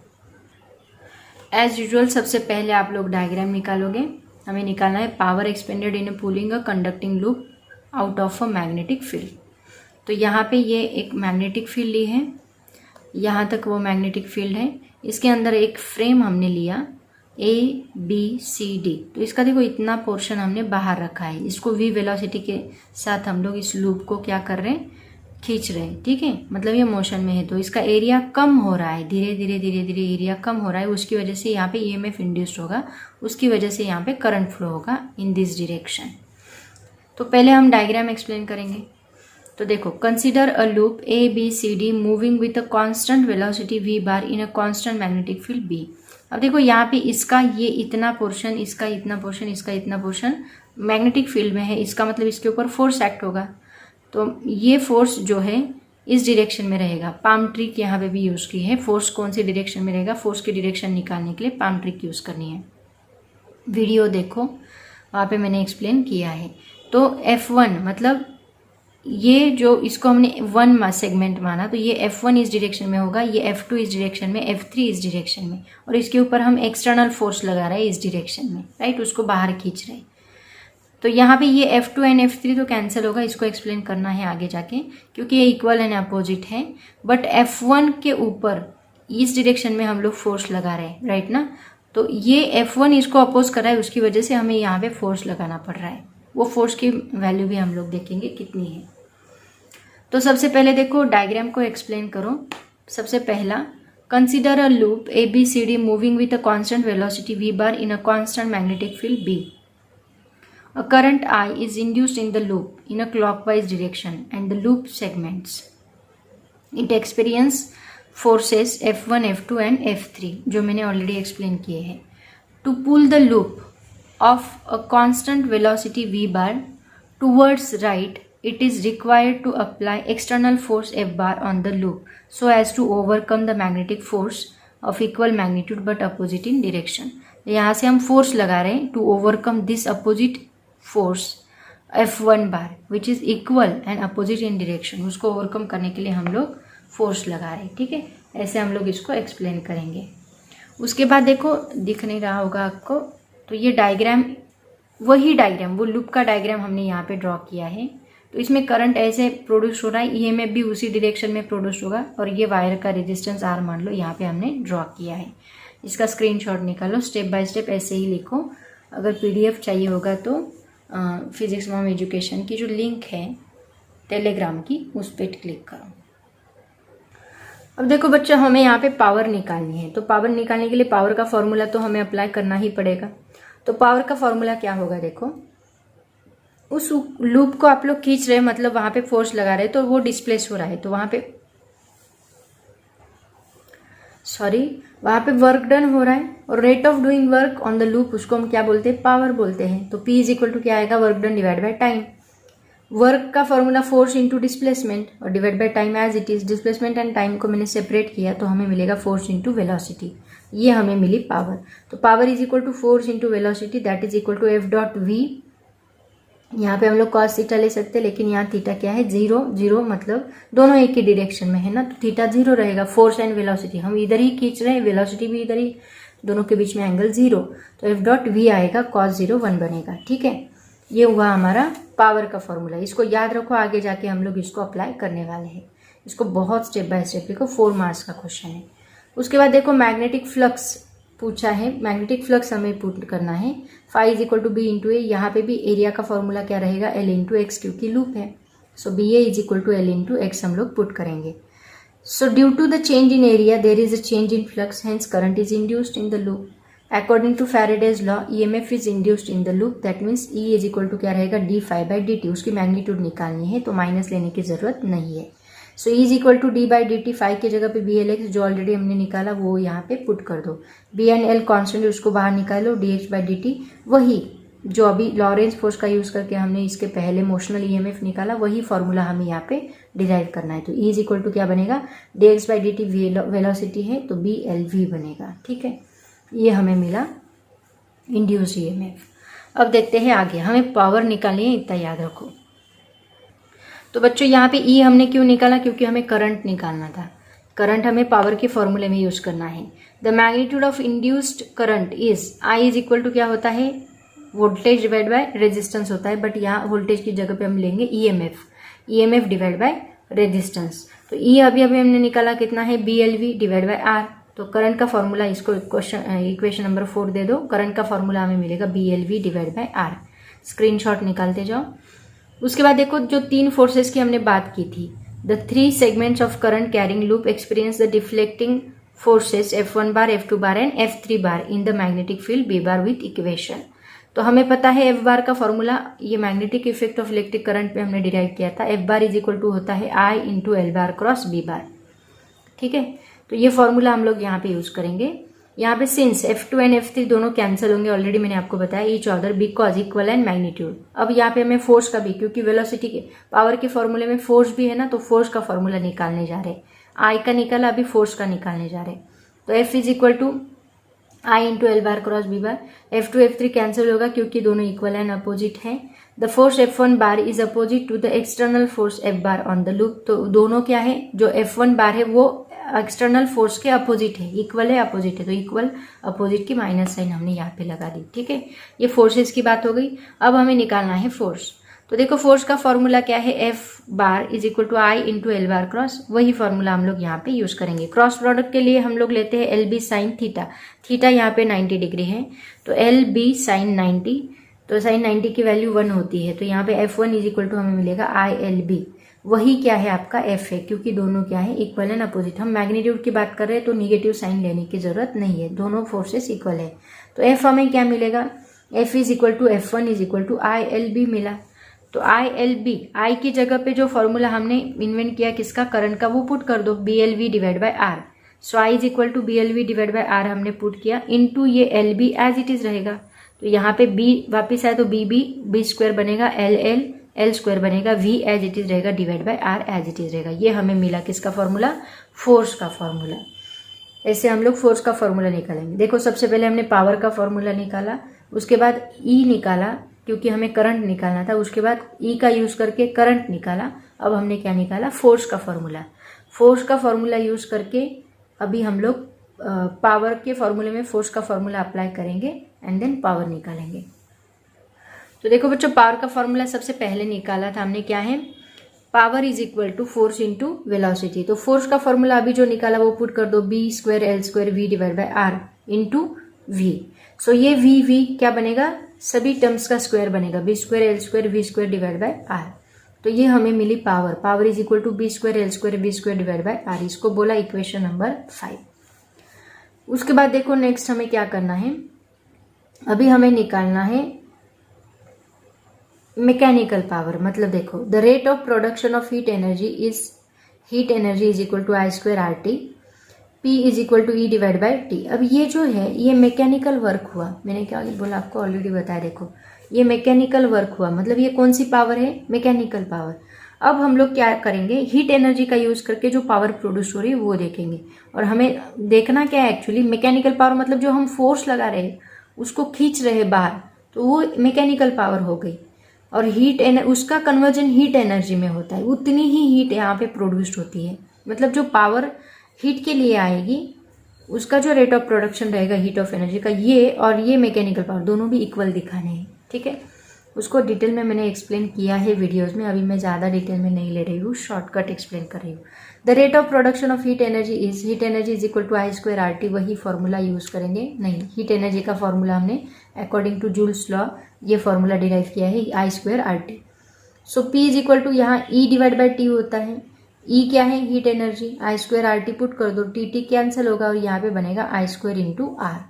एज यूजुअल सबसे पहले आप लोग डायग्राम निकालोगे। हमें निकालना है power expanded in pulling a conducting loop out of a magnetic field. तो यहाँ पे ये एक मैग्नेटिक फील्ड ली है, यहाँ तक वो मैग्नेटिक फील्ड है। इसके अंदर एक फ्रेम हमने लिया ABCD। तो इसका देखो इतना पोर्शन हमने बाहर रखा है। इसको v वेलोसिटी के साथ हम लोग इस लूप को क्या कर रहे हैं, खींच रहे हैं, ठीक है। मतलब ये मोशन में है तो इसका एरिया कम हो रहा है, धीरे धीरे धीरे धीरे एरिया कम हो रहा है। उसकी वजह से यहाँ पे EMF इंड्यूस्ड होगा, उसकी वजह से यहाँ पे करंट फ्लो होगा इन दिस डायरेक्शन। तो पहले हम डायग्राम एक्सप्लेन करेंगे। तो देखो, consider a loop ABCD moving with a constant velocity v bar in a constant magnetic field B। अब देखो यहाँ पे इसका ये इतना पोर्शन, इसका इतना पोर्शन, इसका इतना पोर्शन मैग्नेटिक फील्ड में है। इसका मतलब इसके ऊपर फोर्स एक्ट होगा। तो ये फोर्स जो है इस डायरेक्शन में रहेगा। पाम ट्रिक यहाँ पे भी यूज़ की है। फोर्स कौन सी डायरेक्शन में रहेगा, फोर्स की डायरेक्शन निकालने के लिए पाम ट्रिक यूज़ करनी है। वीडियो देखो, वहाँ पे मैंने एक्सप्लेन किया है। तो F1 मतलब ये जो इसको हमने 1 सेगमेंट माना, तो ये F1 इस डायरेक्शन में होगा, ये F2 इस डायरेक्शन में, F3 इस डायरेक्शन में, और इसके ऊपर हम एक्सटर्नल फोर्स लगा रहे हैं इस डायरेक्शन में, राइट, उसको बाहर खींच रहे हैं। तो यहाँ पे ये F2 एंड F3 तो कैंसिल होगा, इसको एक्सप्लेन करना है आगे जाके, क्योंकि ये इक्वल एंड अपोजिट है। बट F1 के ऊपर इस डायरेक्शन में हम लोग फोर्स लगा रहे हैं, राइट ना। तो ये F1 इसको अपोज कर रहा है, उसकी वजह से हमें यहाँ पे फोर्स लगाना पड़ रहा है। वो फोर्स की वैल्यू भी हम लोग देखेंगे कितनी है। तो सबसे पहले देखो डायग्राम को एक्सप्लेन करो। सबसे पहला, consider a loop ABCD moving with a constant velocity v bar in a constant magnetic field B. A current I is induced in the loop in a clockwise direction and the loop segments. It experience forces F1, F2 and F3 जो मैंने already explain किए हैं। To pull the loop of a constant velocity v bar towards right, it is required to apply external force F bar on the loop so as to overcome the magnetic force of equal magnitude but opposite in direction. यहाँ से हम force लगा रहे हैं to overcome this opposite force F1 bar which is equal and opposite in direction. उसको overcome करने के लिए हम लोग फोर्स लगा रहे हैं, ठीक है। ऐसे हम लोग इसको एक्सप्लेन करेंगे। उसके बाद देखो, दिख नहीं रहा होगा आपको, तो ये डायग्राम, वही डायग्राम, वो लूप का डायग्राम हमने यहाँ पे ड्रॉ किया है। तो इसमें करंट ऐसे प्रोड्यूस हो रहा है, EMF भी उसी डायरेक्शन में प्रोड्यूस होगा, और ये वायर का रेजिस्टेंस R मान लो यहाँ पे हमने ड्रॉ किया है। इसका स्क्रीनशॉट निकालो, स्टेप बाय स्टेप ऐसे ही लिखो। अगर PDF चाहिए होगा तो फिजिक्स मॉम एजुकेशन की जो लिंक है टेलीग्राम की, उस पर क्लिक करो। अब देखो बच्चों, हमें यहाँ पे पावर निकालनी है। तो पावर निकालने के लिए पावर का फॉर्मूला तो हमें अप्लाई करना ही पड़ेगा। तो पावर का फॉर्मूला क्या होगा, देखो, उस लूप को आप लोग खींच रहे हैं, मतलब वहां पे फोर्स लगा रहे हैं, तो वो डिस्प्लेस हो रहा है। तो वहां पे वर्क डन हो रहा है, और rate of doing work on the loop, उसको हम क्या बोलते हैं, पावर बोलते हैं। तो P इज इक्वल टू क्या आएगा, work done divide by time. Work का फॉर्मूला फोर्स इंटू डिस्प्लेसमेंट, और divide by time as it is. Displacement and time को मैंने सेपरेट किया, तो हमें मिलेगा फोर्स इंटू वेलोसिटी। ये हमें मिली पावर। तो power is equal to force into velocity, that is equal to F dot V। यहाँ पे हम लोग cos थीटा ले सकते हैं, लेकिन यहाँ थीटा क्या है, 0 मतलब दोनों एक ही डायरेक्शन में है ना, तो थीटा 0 रहेगा। फोर्स एंड वेलोसिटी हम इधर ही खींच रहे हैं, वेलोसिटी भी इधर ही, दोनों के बीच में एंगल 0, तो F डॉट V आएगा, cos 0 1 बनेगा, ठीक है। ये हुआ हमारा पावर का फॉर्मूला। इसको याद रखो, आगे जाके हम लोग इसको अप्लाई करने वाले हैं। इसको बहुत स्टेप बाय स्टेप लिखो, 4 मार्क्स का क्वेश्चन है। उसके बाद देखो, मैग्नेटिक फ्लक्स पूछा है। मैग्नेटिक फ्लक्स हमें पुट करना है, phi is equal to B into A. यहाँ पे भी एरिया का फॉर्मूला क्या रहेगा, L इंटू एक्स, क्योंकि लूप है। So B A is equal to L into X हम लोग पुट करेंगे। So due to the change in area there is a change in flux, hence current is induced in the loop. According to Faraday's law, EMF is induced in the loop, that means E is equal to क्या रहेगा, D phi by D T. उसकी magnitude निकालनी है, तो minus लेने की जरूरत नहीं है। So E is equal to D by D T, phi की जगह पे BL जो ऑलरेडी हमने निकाला वो यहाँ पे पुट कर दो। B एंड L कॉन्स्टेंट, उसको बाहर निकालो, dH बाई डी टी, वही जो अभी लॉरेंस फोर्स का यूज करके हमने इसके पहले मोशनल EMF निकाला, वही फॉर्मूला हमें यहाँ पे डिराइव करना है। तो E इज इक्वल टू क्या बनेगा, dx by D T velocity है, तो BLV बनेगा, ठीक है। ये हमें मिला इंड्यूस ईएमएफ। अब देखते हैं आगे, हमें पावर निकालनी है, इतना याद रखो। तो बच्चों यहाँ पे ई हमने क्यों निकाला, क्योंकि हमें करंट निकालना था। करंट हमें पावर के फॉर्मूले में यूज करना है। The magnitude of induced current is I is equal to क्या होता है, वोल्टेज डिवाइड बाय रेजिस्टेंस होता है, बट यहाँ वोल्टेज की जगह पे हम लेंगे ईएमएफ डिवाइड बाय रेजिस्टेंस। तो ई अभी हमने निकाला कितना है, BLV डिवाइड बाय आर। तो करंट का फॉर्मूला, इसको इक्वेशन नंबर 4 दे दो। करंट का फॉर्मूला हमें मिलेगा BLV divide by R. Screenshot निकालते जाओ। उसके बाद देखो, जो 3 फोर्सेस की हमने बात की थी, the 3 segments of current carrying loop experience the deflecting forces F1 bar, F2 bar and F3 bar in the magnetic field B bar with equation. तो हमें पता है F बार का फॉर्मूला, ये magnetic effect of electric current में हमने derive किया था। F bar is equal to होता है I into L bar cross B bar. ठीक है, तो ये फॉर्मूला हम लोग यहाँ पे यूज करेंगे। यहाँ पे सिंस F2 एंड F3 दोनों कैंसिल होंगे, ऑलरेडी मैंने आपको बताया, each other because equal and magnitude. अब यहाँ पे हमें फोर्स का भी, क्योंकि वेलोसिटी के पावर के फॉर्मूले में फोर्स भी है ना, तो फोर्स का फॉर्मूला निकालने जा रहे। आई का निकाला, अभी फोर्स का निकालने जा रहे। तो F is equal to I into L bar cross B bar. F2 F3 cancel होगा क्योंकि दोनों इक्वल एंड अपोजिट है। The force F1 bar is opposite to the external force F bar on the loop. तो दोनों क्या है, जो F1 bar है वो एक्सटर्नल फोर्स के अपोजिट है, इक्वल है अपोजिट है, तो इक्वल अपोजिट की माइनस साइन हमने यहाँ पे लगा दी। ठीक है, ये फोर्सेस की बात हो गई। अब हमें निकालना है फोर्स। तो देखो, फोर्स का फॉर्मूला क्या है, F bar is equal to I into L bar cross. वही फॉर्मूला हम लोग यहाँ पे यूज करेंगे। क्रॉस प्रोडक्ट के लिए हम लोग लेते हैं LB साइन थीटा। थीटा यहाँ पे 90 डिग्री है, तो LB साइन 90, तो साइन 90 की वैल्यू 1 होती है। तो यहाँ पे F1 इज इक्वल टू हमें मिलेगा ILB। वही क्या है, आपका F है, क्योंकि दोनों क्या है, इक्वल एंड अपोजिट। हम मैग्नीट्यूड की बात कर रहे हैं तो निगेटिव साइन लेने की जरूरत नहीं है, दोनों फोर्सेस इक्वल है। तो F हमें क्या मिलेगा, F is equal to F1 is equal to ILB मिला। तो ILB, आई की जगह पे जो फॉर्मूला हमने इन्वेंट किया किसका, करंट का, वो पुट कर दो, BLV divide by R. So I is equal to BLV divide by R हमने पुट किया, इनटू ये LB एज इट इज रहेगा। तो यहाँ पे B वापिस आए तो B स्क्वायर बनेगा, L स्क्वायर बनेगा, V एज इट इज रहेगा, divide by R as it is रहेगा। ये हमें मिला किसका फॉर्मूला, फोर्स का फॉर्मूला। ऐसे हम लोग फोर्स का फॉर्मूला निकालेंगे। देखो, सबसे पहले हमने पावर का फॉर्मूला निकाला, उसके बाद E निकाला क्योंकि हमें करंट निकालना था, उसके बाद E का यूज करके करंट निकाला। अब हमने क्या निकाला, फोर्स का फॉर्मूला। फोर्स का फॉर्मूला यूज करके अभी हम लोग पावर के फॉर्मूले में फोर्स का फॉर्मूला अप्लाई करेंगे एंड देन पावर निकालेंगे। तो देखो बच्चों, पावर का फॉर्मूला सबसे पहले निकाला था हमने, क्या है, power is equal to force into velocity. तो फोर्स का फॉर्मूला अभी जो निकाला वो पुट कर दो, B square L square V divide by R into V। So ये V क्या बनेगा, सभी टर्म्स का स्क्वायर बनेगा, B square L square V square divide by R. तो ये हमें मिली power. Power is equal to B square L square V square divide by R. इसको बोला इक्वेशन नंबर 5। उसके बाद देखो, नेक्स्ट हमें क्या करना है, अभी हमें निकालना है मैकेनिकल पावर। मतलब देखो, the rate of production of heat energy is equal to I square R T, P is equal to E divide by T. अब ये जो है, ये मैकेनिकल वर्क हुआ, मैंने क्या बोला आपको ऑलरेडी बताया। देखो, ये मैकेनिकल वर्क हुआ, मतलब ये कौन सी पावर है, मैकेनिकल पावर। अब हम लोग क्या करेंगे, हीट एनर्जी का यूज करके जो पावर प्रोड्यूस हो रही है वो देखेंगे। और हमें देखना क्या है एक्चुअली, मैकेनिकल पावर मतलब जो हम फोर्स लगा रहे हैं उसको खींच रहे बाहर, तो वो मैकेनिकल पावर हो गई। और उसका कन्वर्जन हीट एनर्जी में होता है, उतनी ही हीट यहाँ पे प्रोड्यूस्ड होती है। मतलब जो पावर हीट के लिए आएगी उसका जो रेट ऑफ प्रोडक्शन रहेगा हीट ऑफ एनर्जी का, ये और ये मैकेनिकल पावर दोनों भी इक्वल दिखाने हैं। ठीक है, उसको डिटेल में मैंने एक्सप्लेन किया है वीडियोस में, अभी मैं ज़्यादा डिटेल में नहीं ले रही हूँ, शॉर्टकट एक्सप्लेन कर रही हूँ। The rate of production of heat energy is equal to I square R T. वही फॉर्मूला यूज करेंगे, नहीं, हीट एनर्जी का फॉर्मूला हमने अकॉर्डिंग टू जूल्स लॉ ये फॉर्मूला डिराइव किया है, I square R T. So P is equal to, यहाँ E divide by T होता है, ई क्या है, हीट एनर्जी, आई स्क्वायर आर टी पुट कर दो, टी टी कैंसिल होगा और यहाँ पे बनेगा I square into R.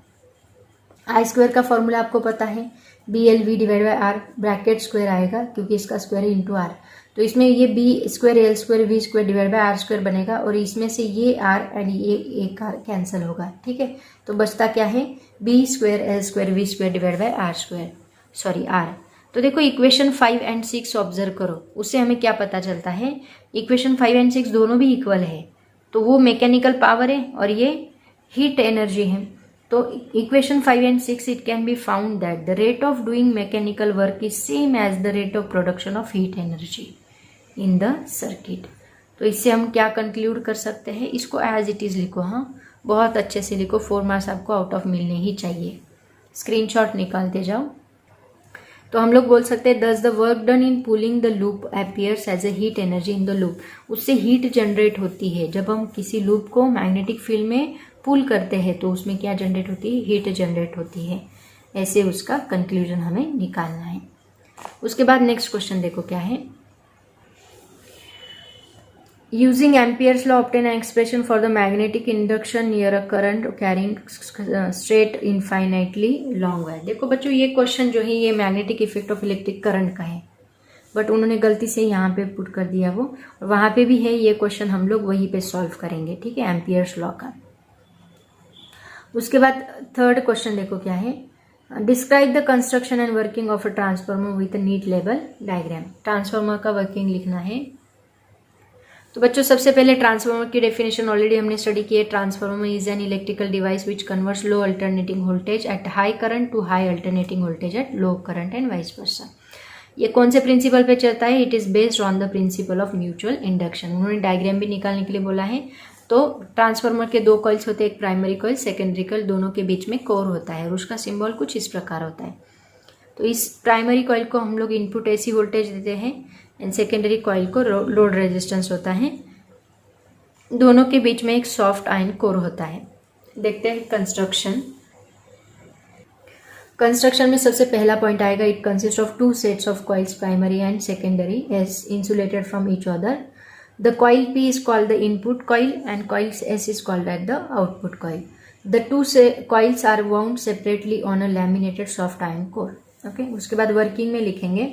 I square का फॉर्मूला आपको पता है, BLV divide by R, bracket square आएगा क्योंकि इसका स्क्वायर इंटू आर। तो इसमें ये B square L square V square divide by R square बनेगा और इसमें से ये R एंड ये एक R कैंसिल होगा। ठीक है, तो बचता क्या है, B square L square V square divide by R square, sorry R। तो देखो, इक्वेशन 5 एंड 6 ऑब्जर्व करो, उससे हमें क्या पता चलता है, इक्वेशन 5 एंड 6 दोनों भी इक्वल है। तो वो मैकेनिकल पावर है और ये हीट एनर्जी है। तो equation 5 and 6 it can be found that the rate of doing mechanical work is same as the rate of production of heat energy in the circuit. तो इससे हम क्या कंक्लूड कर सकते हैं, इसको एज इट इज लिखो, हाँ बहुत अच्छे से लिखो, 4 मार्क्स आपको आउट ऑफ मिलने ही चाहिए, स्क्रीनशॉट निकालते जाओ। तो हम लोग बोल सकते हैं thus the work done in pulling the loop appears as a heat energy in the loop. उससे हीट जनरेट होती है, जब हम किसी लूप को मैग्नेटिक फील्ड में पुल करते हैं तो उसमें क्या जनरेट होती है, हीट जनरेट होती है। ऐसे उसका कंक्लूजन हमें निकालना है। उसके बाद नेक्स्ट क्वेश्चन देखो क्या है, using Ampere's law obtain an expression for the magnetic induction near a current carrying straight infinitely long wire. देखो बच्चों ये क्वेश्चन जो है ये magnetic effect of electric current का है, बट उन्होंने गलती से यहाँ पे पुट कर दिया वो, और वहाँ पे भी है ये क्वेश्चन, हम लोग वहीं पे सॉल्व करेंगे, ठीक है, एम्पियर्स लॉ का। उसके बाद थर्ड क्वेश्चन देखो क्या है, describe the construction and working of a transformer with a neat level diagram. Transformer का वर्किंग लिखना है। तो बच्चों सबसे पहले ट्रांसफार्मर की डेफिनेशन ऑलरेडी हमने स्टडी की है। Transformer is an electrical device which converts low alternating voltage at high current to high alternating voltage at low current and vice versa. ये कौन से प्रिंसिपल पे चलता है, it is based on the principle of mutual induction. उन्होंने diagram भी निकालने के लिए बोला है। तो ट्रांसफार्मर के 2 कॉइल्स होते हैं, एक प्राइमरी कॉइल सेकेंडरी कॉइल, दोनों के बीच में कोर होता है और उसका सिंबल कुछ इस प्रकार होता है। तो इस प्राइमरी कॉइल को हम लोग इनपुट एसी वोल्टेज देते हैं एंड सेकेंडरी कॉइल को लोड रेजिस्टेंस होता है। दोनों के बीच में एक सॉफ्ट आयन कोर होता है। देखते हैं कंस्ट्रक्शन में सबसे पहला पॉइंट आएगा, it consist of 2 sets of coils primary and secondary as insulated from each other. The coil P is called the input coil and coil S is called as the output coil. The two coils are wound separately on a laminated soft iron core. Okay? उसके बाद working में लिखेंगे,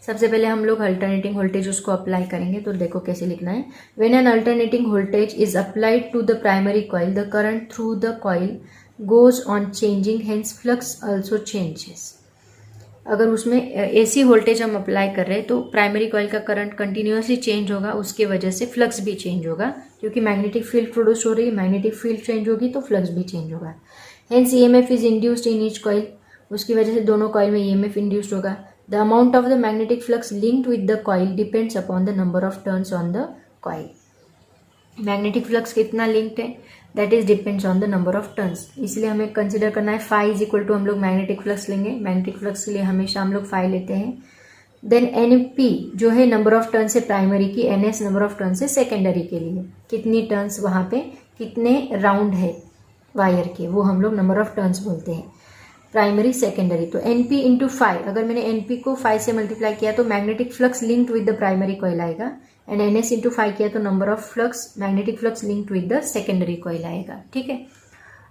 सबसे पहले हम लोग alternating voltage उसको apply करेंगे। तो देखो कैसे लिखना है, when an alternating voltage is applied to the primary coil the current through the coil goes on changing, hence flux also changes. अगर उसमें एसी वोल्टेज हम अप्लाई कर रहे हैं तो प्राइमरी कॉइल का करंट कंटिन्यूसली चेंज होगा, उसके वजह से फ्लक्स भी चेंज होगा, क्योंकि मैग्नेटिक फील्ड प्रोड्यूस हो रही है, मैग्नेटिक फील्ड चेंज होगी तो फ्लक्स भी चेंज होगा। Hence EMF is induced in each coil, उसकी वजह से दोनों कॉइल में ईएमएफ इंड्यूस्ड होगा। The amount of the magnetic flux linked with the coil depends upon the number of turns on the coil. Magnetic flux कितना linked है, that is depends on the number of turns, इसलिए हमें consider करना है phi is equal to, हम लोग magnetic flux लेंगे, magnetic flux के लिए हमेशा हम लोग फाई लेते हैं। देन एनपी जो है नंबर ऑफ टर्न्स है प्राइमरी की, एनएस नंबर ऑफ टर्न्स है सेकेंडरी के लिए, कितनी टर्न्स वहाँ पे कितने राउंड है वायर के, वो हम लोग नंबर ऑफ टर्न्स बोलते हैं, प्राइमरी सेकेंडरी। तो एनपी इंटू फाई, अगर मैंने एनपी को फाई से मल्टीप्लाई किया तो magnetic flux linked with the primary coil आएगा, एंड एनएस इंटू फाई किया तो number of flux magnetic flux linked with the secondary coil आएगा। ठीक है,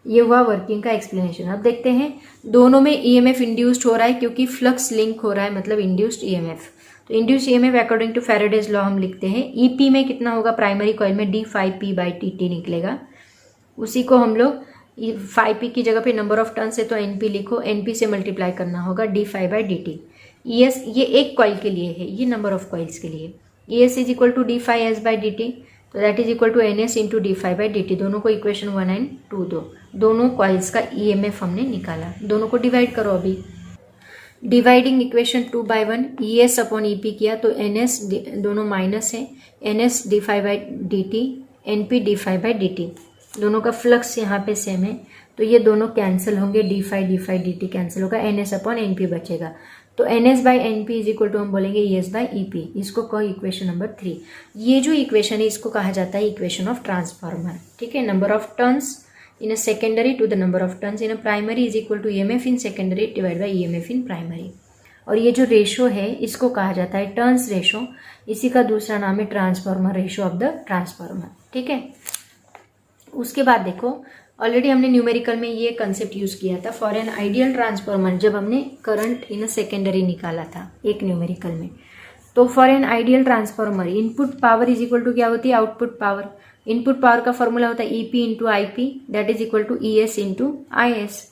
ये हुआ वर्किंग का एक्सप्लेनेशन। अब देखते हैं दोनों में ईएमएफ इंड्यूस्ड हो रहा है, क्योंकि फ्लक्स लिंक हो रहा है, मतलब इंड्यूस्ड ईएमएफ। तो induced EMF according to Faraday's law हम लिखते हैं, ईपी में कितना होगा, प्राइमरी कॉइल में D phi P by T T निकलेगा, उसी को हम लोग फाई पी की जगह पे नंबर ऑफ टर्न्स है तो एनपी लिखो, एनपी से मल्टीप्लाई करना होगा D phi by D T. ES ये एक कॉइल के लिए है, ये नंबर ऑफ कॉइल्स के लिए, ES is equal to D phi S by D t, तो that is equal to N S into d phi by D T. दोनों को इक्वेशन 1 एंड 2 दो, दोनों कॉइल्स का ईएमएफ हमने निकाला, दोनों को डिवाइड करो। अभी dividing equation 2 by 1 E S upon E P किया तो एन एस दोनों माइनस है, N S D phi by D T, N P D phi by D T, दोनों का फ्लक्स यहाँ पे सेम है तो ये दोनों कैंसिल होंगे, d phi d t cancel होगा, N S upon N P बचेगा। तो N S by N P is equal to हम बोलेंगे E S by E P, इसको कहो इक्वेशन नंबर 3। ये जो इक्वेशन है इसको कहा जाता है इक्वेशन ऑफ ट्रांसफार्मर। ठीक है, number of turns in a secondary to the number of turns in a primary is equal to EMF in secondary divide by EMF in primary. और ये जो रेशो है इसको कहा जाता है टर्न्स रेशो, इसी का दूसरा नाम है transformer ratio of the transformer. ठीक है, उसके बाद देखो ऑलरेडी हमने न्यूमेरिकल में ये कंसेप्ट यूज किया था फॉर एन आइडियल ट्रांसफार्मर, जब हमने करंट इन अ सेकेंडरी निकाला था एक न्यूमेरिकल में। तो for an ideal transformer input power is equal to क्या होती है, आउटपुट पावर। इनपुट पावर का फॉर्मूला होता है EP into I P, that is equal to E S into I S.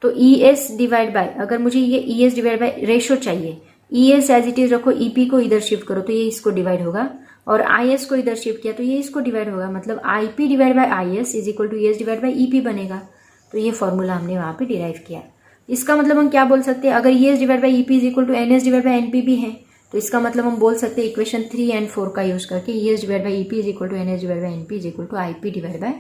तो ई एस डिवाइड बाय, अगर मुझे ये E S divide by ratio चाहिए, E S as it is रखो, EP को इधर शिफ्ट करो तो ये इसको डिवाइड होगा, और आई एस को इधर शिफ्ट किया तो ये इसको डिवाइड होगा, मतलब I P divide by I S is equal to E S divide by E P बनेगा। तो ये फॉर्मूला हमने वहाँ पे डिराइव किया। इसका मतलब हम क्या बोल सकते हैं, अगर ES divide by EP is equal to NS divide by NP भी है तो इसका मतलब हम बोल सकते हैं इक्वेशन 3 और 4 का यूज करके ES divide by EP is equal to NS divide by NP is equal to IP divide by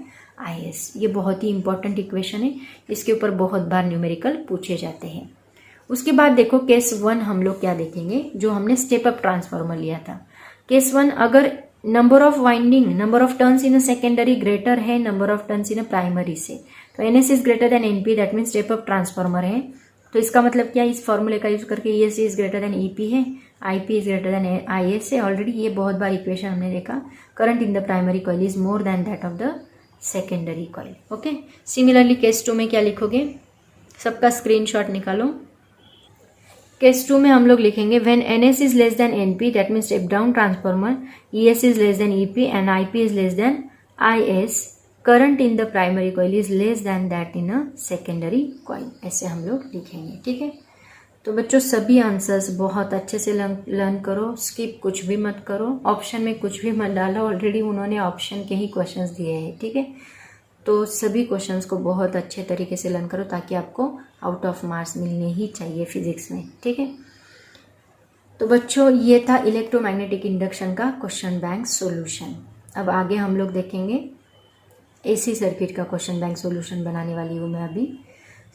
IS। ये बहुत ही इंपॉर्टेंट इक्वेशन है, इसके ऊपर बहुत बार न्यूमेरिकल पूछे जाते हैं। उसके बाद देखो केस 1 हम लोग क्या देखेंगे, जो हमने स्टेप अप ट्रांसफॉर्मर लिया था। केस 1, अगर number of winding, number of turns in a secondary greater है number of turns in a primary से, तो NS is greater than NP, that mean step up transformer है। तो इसका मतलब क्या, इस फॉर्मूले का यूज करके ES is greater than EP है, IP is greater then IS है। ऑलरेडी ये बहुत बार इक्वेशन हमने देखा। Current in the primary coil is more than that of the secondary coil. Okay, similarly case 2 में क्या लिखोगे, सबका स्क्रीनशॉट निकालो। केस 2 में हम लोग लिखेंगे when NS is less then NP, that mean step down transformer, ES is less than EP and IP is less than IS, current in the primary coil is less than that in a secondary coil. ऐसे हम लोग लिखेंगे। ठीक है, तो बच्चों सभी answers बहुत अच्छे से लर्न करो, स्किप कुछ भी मत करो, ऑप्शन में कुछ भी मत डालो। ऑलरेडी उन्होंने ऑप्शन के ही क्वेश्चंस दिए हैं। ठीक है, तो सभी क्वेश्चंस को बहुत अच्छे तरीके से लर्न करो ताकि आपको आउट ऑफ मार्क्स मिलने ही चाहिए फिजिक्स में। ठीक है, तो बच्चों ये था इलेक्ट्रोमैग्नेटिक इंडक्शन का क्वेश्चन बैंक सॉल्यूशन। अब आगे हम लोग देखेंगे AC सर्किट का क्वेश्चन बैंक सॉल्यूशन बनाने वाली हूँ मैं अभी।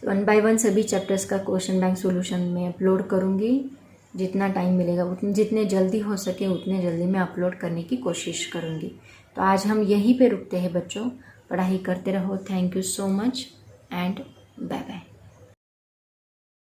1 बाय 1 सभी चैप्टर्स का क्वेश्चन बैंक सॉल्यूशन मैं अपलोड करूँगी। जितना टाइम मिलेगा जितने जल्दी हो सके उतने जल्दी मैं अपलोड करने की कोशिश करूँगी। तो आज हम यहीं पे रुकते हैं बच्चों, पढ़ाई करते रहो। Thank you so much and bye bye.